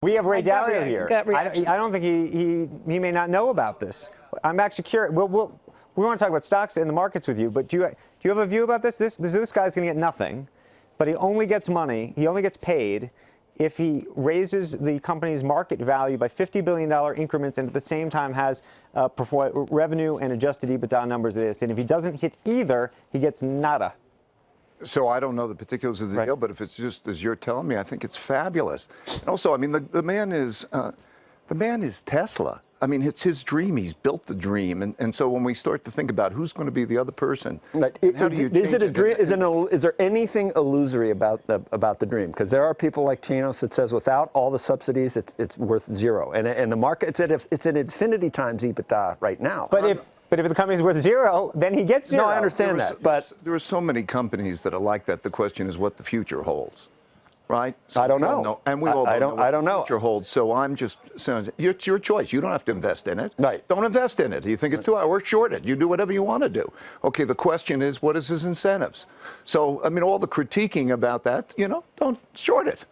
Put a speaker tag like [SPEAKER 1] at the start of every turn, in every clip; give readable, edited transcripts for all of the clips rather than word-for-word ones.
[SPEAKER 1] We have Ray Dalio here.
[SPEAKER 2] I
[SPEAKER 1] don't think he may not know about this. I'm actually curious. We want to talk about stocks and the markets with you, but do you have a view about this? This guy's going to get nothing, but he only gets money. He only gets paid if he raises the company's market value by $50 billion increments and at the same time has revenue and adjusted EBITDA numbers that is. And if he doesn't hit either, he gets nada.
[SPEAKER 3] So I don't know the particulars of the deal, but if it's just as you're telling me, I think it's fabulous. And also, I mean, the man is Tesla. I mean, it's his dream. He's built the dream, and so when we start to think about who's going to be the other person,
[SPEAKER 4] is it a dream? Is there anything illusory about the dream? Because there are people like Chinos that says without all the subsidies, it's worth zero, and the market it's at infinity times EBITDA right now.
[SPEAKER 1] But if the company's worth zero, then he gets zero.
[SPEAKER 4] No, I understand that, but
[SPEAKER 3] there are so many companies that are like that. The question is what the future holds. Right? So
[SPEAKER 4] I don't know.
[SPEAKER 3] And we all
[SPEAKER 4] I don't know.
[SPEAKER 3] The future holds. So I'm just saying, it's your choice. You don't have to invest in it.
[SPEAKER 4] Right.
[SPEAKER 3] Don't invest in it. You think it's too high or short it. You do whatever you want to do. Okay, the question is, what is his incentives? So, I mean, all the critiquing about that, don't short it.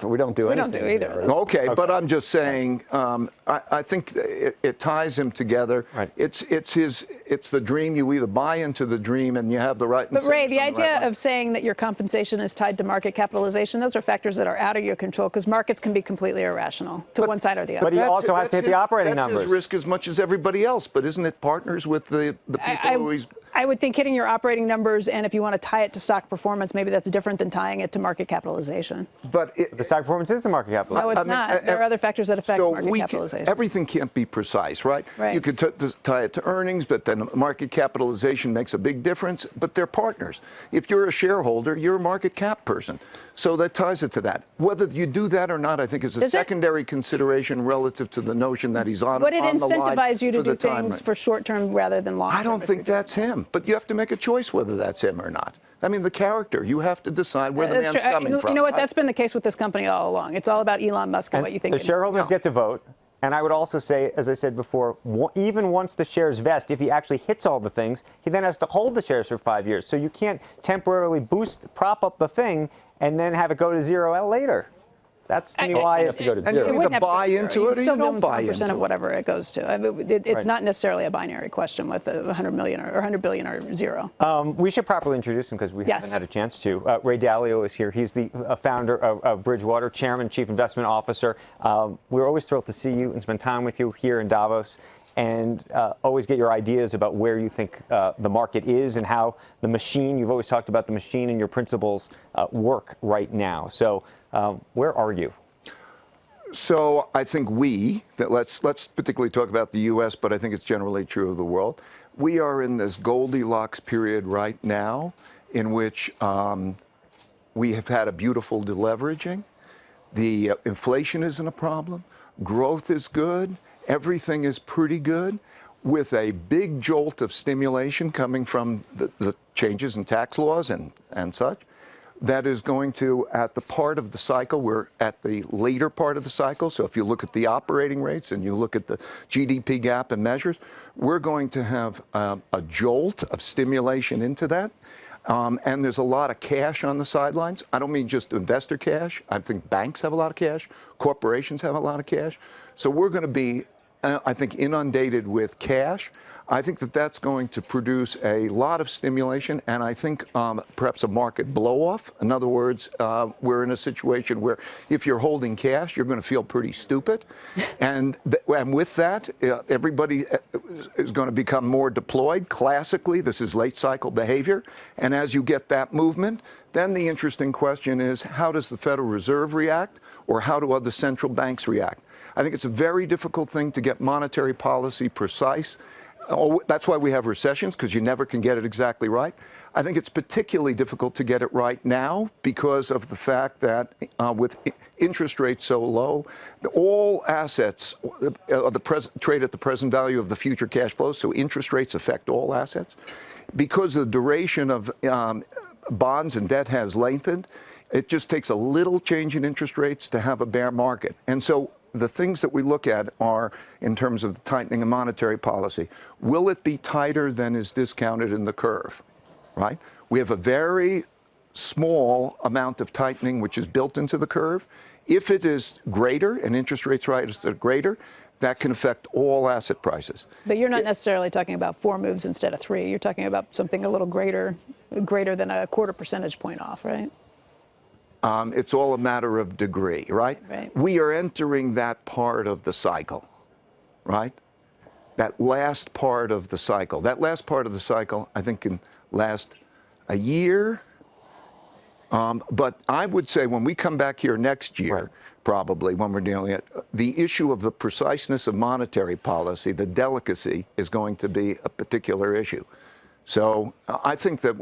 [SPEAKER 4] We don't do anything.
[SPEAKER 2] We don't do either.
[SPEAKER 3] Okay, but I'm just saying, I think it ties him together.
[SPEAKER 1] Right.
[SPEAKER 3] It's the dream. You either buy into the dream and you have the right.
[SPEAKER 2] But Ray, the idea of saying that your compensation is tied to market capitalization, those are factors that are out of your control because markets can be completely irrational to one side or the other.
[SPEAKER 1] But he also has to hit the operating numbers.
[SPEAKER 3] That's his risk as much as everybody else. But isn't it partners with the people who he's?
[SPEAKER 2] I would think hitting your operating numbers, and if you want to tie it to stock performance, maybe that's different than tying it to market capitalization.
[SPEAKER 3] But
[SPEAKER 1] the stock performance is the market capitalization.
[SPEAKER 2] No, it's not. There are other factors that affect market capitalization.
[SPEAKER 3] Everything can't be precise, right?
[SPEAKER 2] Right.
[SPEAKER 3] You could tie it to earnings, but then market capitalization makes a big difference. But they're partners. If you're a shareholder, you're a market cap person. So that ties it to that. Whether you do that or not, I think is a secondary consideration relative to the notion that he's on the line.
[SPEAKER 2] Would it incentivize you to do things for short term rather than long term?
[SPEAKER 3] I don't think that's him. But you have to make a choice whether that's him or not. I mean, the character, you have to decide where the man's coming from.
[SPEAKER 2] You know what? That's been the case with this company all along. It's all about Elon Musk and what you think.
[SPEAKER 1] The shareholders get to vote. And I would also say, as I said before, even once the shares vest, if he actually hits all the things, he then has to hold the shares for 5 years. So you can't temporarily prop up the thing, and then have it go to zero later. That's to me why
[SPEAKER 4] you have to go to zero.
[SPEAKER 3] You either buy into it or you don't buy into it.
[SPEAKER 2] Of whatever it goes to. It's not necessarily a binary question with 100 million or 100 billion or zero.
[SPEAKER 1] We should properly introduce him because we haven't had a chance to. Ray Dalio is here. He's the founder of Bridgewater, chairman, chief investment officer. We're always thrilled to see you and spend time with you here in Davos, and always get your ideas about where you think the market is and how the machine, you've always talked about the machine and your principles work right now. So where are you?
[SPEAKER 3] So I think let's particularly talk about the U.S., but I think it's generally true of the world. We are in this Goldilocks period right now in which we have had a beautiful deleveraging. The inflation isn't a problem. Growth is good. Everything is pretty good, with a big jolt of stimulation coming from the changes in tax laws and such. That is going to, at the part of the cycle, we're at the later part of the cycle. So if you look at the operating rates and you look at the GDP gap and measures, we're going to have a jolt of stimulation into that. And there's a lot of cash on the sidelines. I don't mean just investor cash. I think banks have a lot of cash. Corporations have a lot of cash. So we're going to be, I think, inundated with cash. I think that that's going to produce a lot of stimulation, and I think perhaps a market blow-off. In other words, we're in a situation where if you're holding cash, you're going to feel pretty stupid. And with that, everybody is going to become more deployed. Classically, this is late cycle behavior. And as you get that movement, then the interesting question is, how does the Federal Reserve react, or how do other central banks react? I think it's a very difficult thing to get monetary policy precise. Oh, that's why we have recessions, because you never can get it exactly right. I think it's particularly difficult to get it right now because of the fact that with interest rates so low, all assets trade at the present value of the future cash flows, so interest rates affect all assets. Because the duration of bonds and debt has lengthened, it just takes a little change in interest rates to have a bear market. And so the things that we look at are, in terms of the tightening of monetary policy, will it be tighter than is discounted in the curve, right? We have a very small amount of tightening which is built into the curve. If it is greater and interest rates rise are greater, that can affect all asset prices.
[SPEAKER 2] But you're not necessarily talking about 4 moves instead of 3. You're talking about something a little greater than a quarter percentage point off, right?
[SPEAKER 3] It's all a matter of degree, right?
[SPEAKER 2] Right.
[SPEAKER 3] We are entering that part of the cycle, right? That last part of the cycle. That last part of the cycle, I think, can last a year. But I would say when we come back here next year,
[SPEAKER 1] Right.
[SPEAKER 3] probably when we're dealing with it, the issue of the preciseness of monetary policy, the delicacy, is going to be a particular issue. So I think that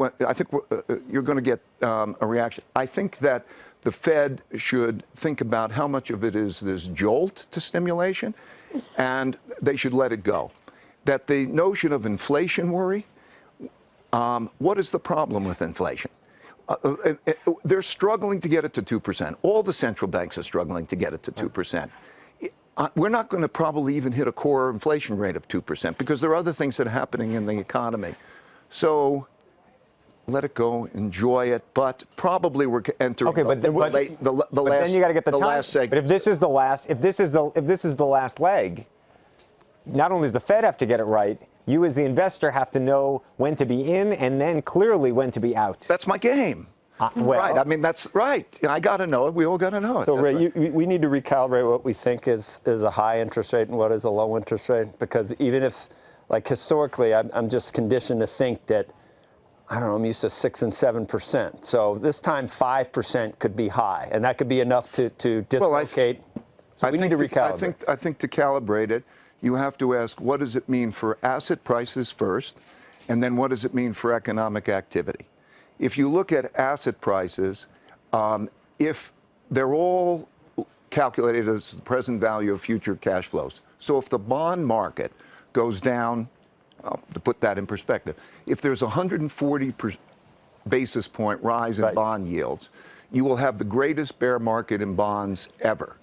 [SPEAKER 3] you're going to get a reaction. I think that the Fed should think about how much of it is this jolt to stimulation, and they should let it go. That the notion of inflation worry, what is the problem with inflation? They're struggling to get it to 2%. All the central banks are struggling to get it to 2%. We're not going to probably even hit a core inflation rate of 2% because there are other things that are happening in the economy. So let it go, enjoy it, but probably we're entering
[SPEAKER 1] Okay, but then you got to get the time.
[SPEAKER 3] last segment.
[SPEAKER 1] But if this is the last leg, not only does the Fed have to get it right, you as the investor have to know when to be in and then clearly when to be out.
[SPEAKER 3] That's my game.
[SPEAKER 1] Well,
[SPEAKER 3] right. I mean, that's right. I got to know it. We all got to know it.
[SPEAKER 4] So,
[SPEAKER 3] That's
[SPEAKER 4] Ray,
[SPEAKER 3] right.
[SPEAKER 4] we need to recalibrate what we think is a high interest rate and what is a low interest rate, because even if, like historically, I'm just conditioned to think that, I don't know, I'm used to 6 and 7%. So this time 5% could be high, and that could be enough to dislocate. So we need to recalibrate.
[SPEAKER 3] I think to calibrate it, you have to ask, what does it mean for asset prices first, and then what does it mean for economic activity? If you look at asset prices, if they're all calculated as the present value of future cash flows. So if the bond market goes down, to put that in perspective, if there's a 140 basis point rise in bond yields, you will have the greatest bear market in bonds ever.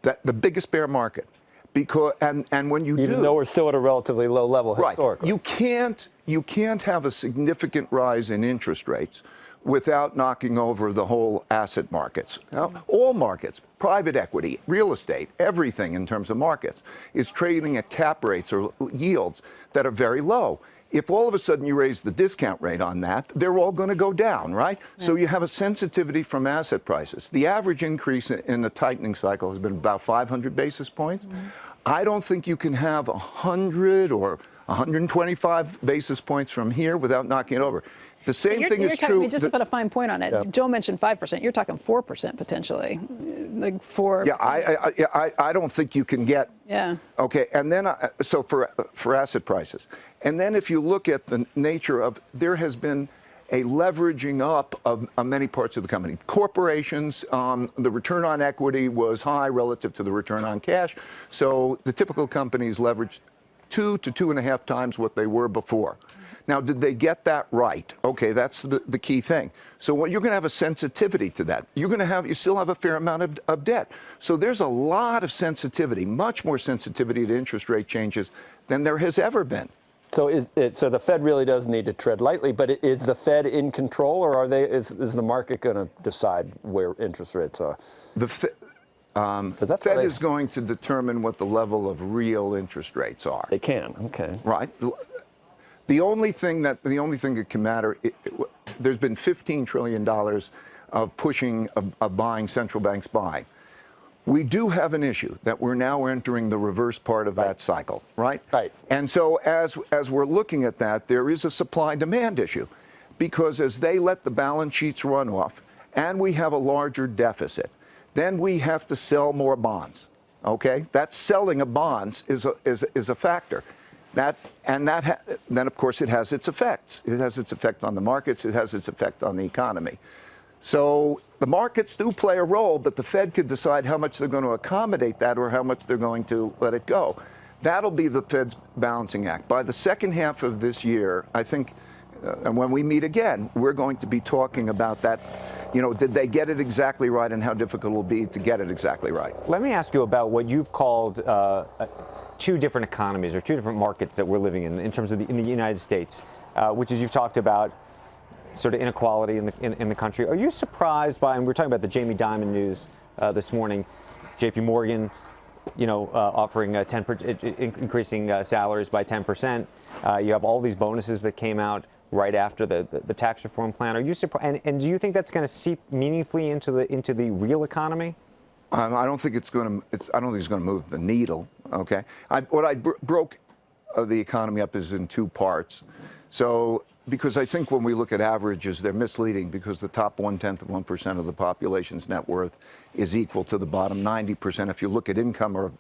[SPEAKER 3] The biggest bear market. Because and when you
[SPEAKER 4] Even though we're still at a relatively low level historically.
[SPEAKER 3] You can't have a significant rise in interest rates without knocking over the whole asset markets. Now, all markets, private equity, real estate, everything in terms of markets is trading at cap rates or yields that are very low. If all of a sudden you raise the discount rate on that, they're all going to go down, right? So you have a sensitivity from asset prices. The average increase in the tightening cycle has been about 500 basis points. I don't think you can have 100 or 125 basis points from here without knocking it over. The same thing is true.
[SPEAKER 2] Just to put a fine point on it,
[SPEAKER 4] Yeah.
[SPEAKER 2] Joe mentioned 5%. You're talking 4% potentially, like 4.
[SPEAKER 3] Yeah, I don't think you can get.
[SPEAKER 2] Yeah.
[SPEAKER 3] Okay, and then so for asset prices, and then if you look at the nature of, there has been a leveraging up of many parts of the company. Corporations, the return on equity was high relative to the return on cash, so the typical companies leveraged 2 to 2.5 times what they were before. Now, did they get that right? Okay, that's the key thing. So what you're going to have a sensitivity to that. You still have a fair amount of debt. So there's a lot of sensitivity, much more sensitivity to interest rate changes than there has ever been.
[SPEAKER 4] So so the Fed really does need to tread lightly, but is the Fed in control, or is the market going to decide where interest rates are?
[SPEAKER 3] The Fed is going to determine what the level of real interest rates are.
[SPEAKER 4] They can, okay.
[SPEAKER 3] Right. The only thing that can matter, there's been $15 trillion of pushing, of buying, central banks buying. We do have an issue that we're now entering the reverse part of that cycle, right?
[SPEAKER 4] Right.
[SPEAKER 3] And so as we're looking at that, there is a supply-demand issue, because as they let the balance sheets run off and we have a larger deficit, then we have to sell more bonds, okay? That selling of bonds is a factor. Then of course it has its effects. It has its effect on the markets. It has its effect on the economy. So the markets do play a role, but the Fed could decide how much they're going to accommodate that or how much they're going to let it go. That'll be the Fed's balancing act. By the second half of this year, I think, and when we meet again, we're going to be talking about that. You know, did they get it exactly right, and how difficult it will be to get it exactly right?
[SPEAKER 1] Let me ask you about what you've called 2 different economies or 2 different markets that we're living in terms of in the United States, which is, you've talked about sort of inequality in the country. Are you surprised by, and we're talking about the Jamie Dimon news, this morning. J.P. Morgan, offering increasing salaries by 10%. You have all these bonuses that came out right after the tax reform plan. Are you surprised? And do you think that's going to seep meaningfully into the real economy?
[SPEAKER 3] I don't think it's going to move the needle. Okay. What I broke the economy up is in two parts. So, because I think when we look at averages, they're misleading because the top 0.1% of the population's net worth is equal to the bottom 90%. If you look at income,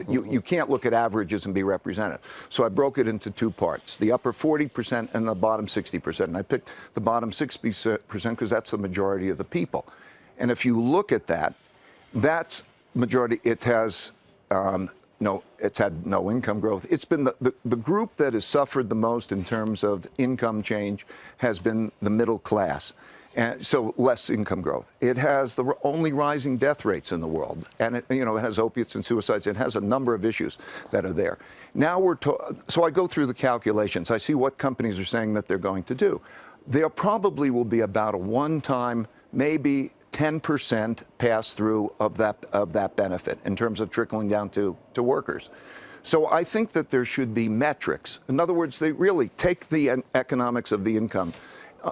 [SPEAKER 3] you can't look at averages and be representative. So I broke it into two parts, the upper 40% and the bottom 60%. And I picked the bottom 60% because that's the majority of the people. And if you look at that, that's majority. It has it's had no income growth. It's been the group that has suffered the most in terms of income change has been the middle class, and so less income growth. It has the only rising death rates in the world, and it has opiates and suicides. It has a number of issues that are there. Now so I go through the calculations. I see what companies are saying that they're going to do. There probably will be about a one-time, maybe 10% pass through of that benefit in terms of trickling down to workers. So I think that there should be metrics. In other words, they really take the economics of the income,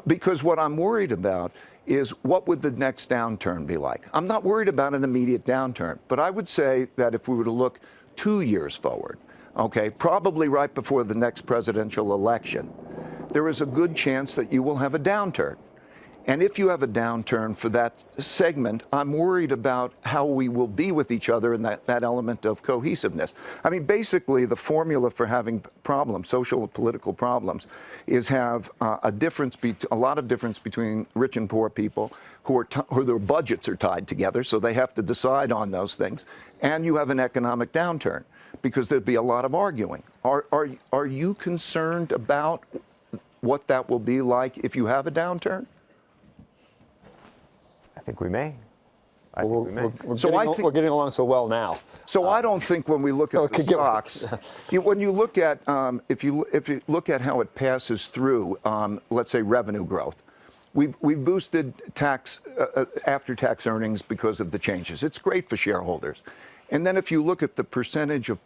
[SPEAKER 3] because what I'm worried about is what would the next downturn be like? I'm not worried about an immediate downturn, but I would say that if we were to look 2 years forward, okay, probably right before the next presidential election, there is a good chance that you will have a downturn. And if you have a downturn for that segment, I'm worried about how we will be with each other and that element of cohesiveness. I mean, basically, the formula for having problems, social and political problems, is have a lot of difference between rich and poor people who their budgets are tied together, so they have to decide on those things. And you have an economic downturn because there'd be a lot of arguing. Are you concerned about what that will be like if you have a downturn?
[SPEAKER 1] I think we may.
[SPEAKER 4] We're getting along so well now.
[SPEAKER 3] So I don't think when we look at the stocks, when you look at if you look at how it passes through, let's say revenue growth, we've boosted after-tax earnings because of the changes. It's great for shareholders. And then if you look at the percentage of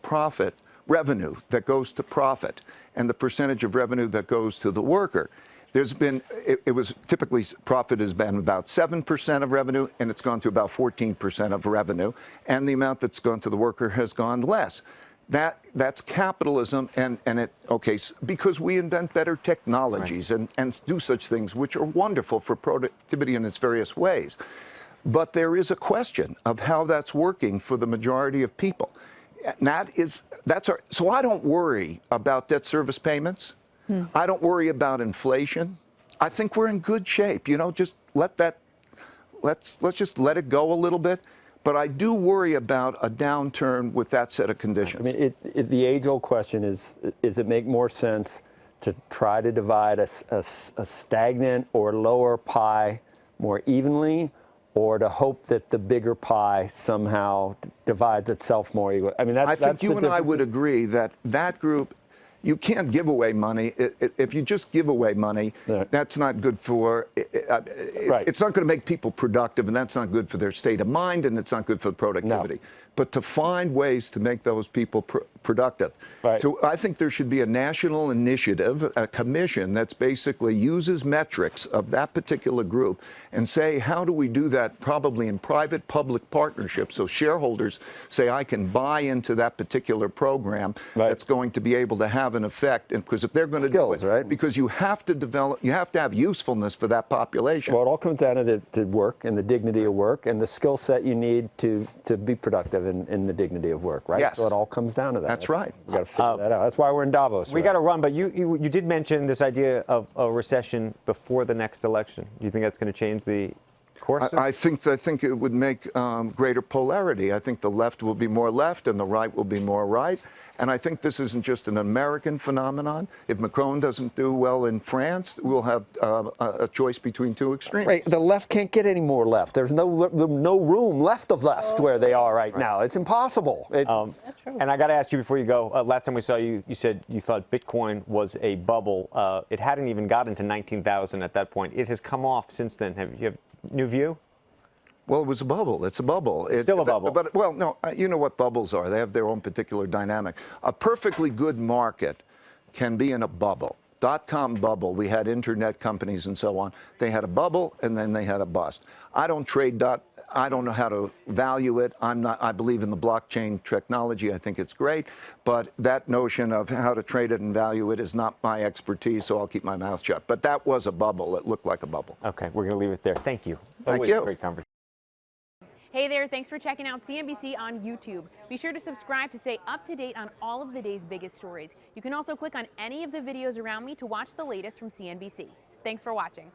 [SPEAKER 3] revenue that goes to profit, and the percentage of revenue that goes to the worker, there's been, it was typically profit has been about 7% of revenue, and it's gone to about 14% of revenue, and the amount that's gone to the worker has gone less. That's capitalism, because we invent better technologies and do such things which are wonderful for productivity in its various ways. But there is a question of how that's working for the majority of people. So I don't worry about debt service payments. I don't worry about inflation. I think we're in good shape. Just let's just let it go a little bit. But I do worry about a downturn with that set of conditions.
[SPEAKER 4] I mean, the age-old question is it make more sense to try to divide a stagnant or lower pie more evenly, or to hope that the bigger pie somehow divides itself more equally? I mean,
[SPEAKER 3] I think you and I would agree that group, you can't give away money. If you just give away money, that's not good for, it's not going to make people productive, and that's not good for their state of mind, and it's not good for productivity. No. But to find ways to make those people productive. Right. So I think there should be a national initiative, a commission that's basically uses metrics of that particular group and say, how do we do that probably in private-public partnerships, so shareholders say, I can buy into that particular program that's going to be able to have an effect. And because if they're going to do it, right? Because you have to have usefulness for that population.
[SPEAKER 4] Well, it all comes down to the work and the dignity of work and the skill set you need to be productive in the dignity of work, right?
[SPEAKER 3] Yes.
[SPEAKER 4] So it all comes down to that.
[SPEAKER 3] That's right.
[SPEAKER 4] We've got to figure that out. That's why we're in Davos.
[SPEAKER 1] We got to run, but you did mention this idea of a recession before the next election. Do you think that's going to change the course?
[SPEAKER 3] I think it would make greater polarity. I think the left will be more left and the right will be more right. And I think this isn't just an American phenomenon. If Macron doesn't do well in France, we'll have a choice between two extremes.
[SPEAKER 4] Right. The left can't get any more left. There's no room left of left where they are right now. It's impossible.
[SPEAKER 2] That's true.
[SPEAKER 1] And I got to ask you before you go, last time we saw you, you said you thought Bitcoin was a bubble. It hadn't even gotten to 19,000 at that point. It has come off since then. You have new view?
[SPEAKER 3] Well, it was a bubble. It's a bubble. It's
[SPEAKER 1] still a bubble.
[SPEAKER 3] But well, no, you know what bubbles are. They have their own particular dynamic. A perfectly good market can be in a bubble. Dot-com bubble. We had internet companies and so on. They had a bubble and then they had a bust. I don't trade I don't know how to value it. I believe in the blockchain technology. I think it's great. But that notion of how to trade it and value it is not my expertise, so I'll keep my mouth shut. But that was a bubble. It looked like a bubble.
[SPEAKER 1] Okay, we're going to leave it there. Thank you.
[SPEAKER 3] Thank
[SPEAKER 1] Always
[SPEAKER 3] you.
[SPEAKER 1] a great conversation.
[SPEAKER 5] Hey there, thanks for checking out CNBC on YouTube. Be sure to subscribe to stay up to date on all of the day's biggest stories. You can also click on any of the videos around me to watch the latest from CNBC. Thanks for watching.